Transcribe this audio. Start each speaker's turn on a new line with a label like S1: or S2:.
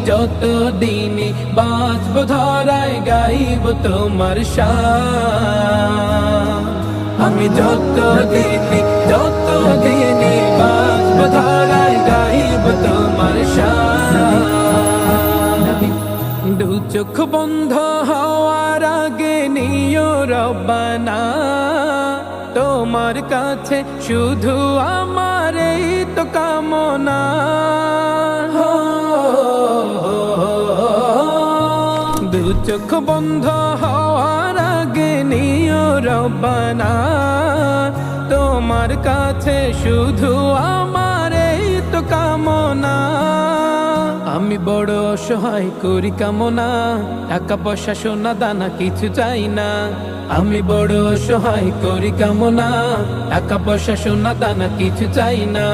S1: যত দিনে বাঁচব ধরায় গাইব তোমার শান। আমি যত দিনে বাঁচব ধরায় গাইব তোমার শান। দু চোখ বন্ধ হওয়ার আগে নিও রব্বানা, তোমার কাছে শুধু আমার এই তো কামনা। দু চোখ বন্ধ হওয়ার আগে নিও রব্বানা, তোমার কাছে শুধু আমার এই তো কামনা। আমি বড় অসহায় করি কামনা, টাকা পয়সা সোনা দানা কিছু চাই না। আমি বড় অসহায় করি কামনা, টাকা পয়সা সোনা দানা কিছু চাই না।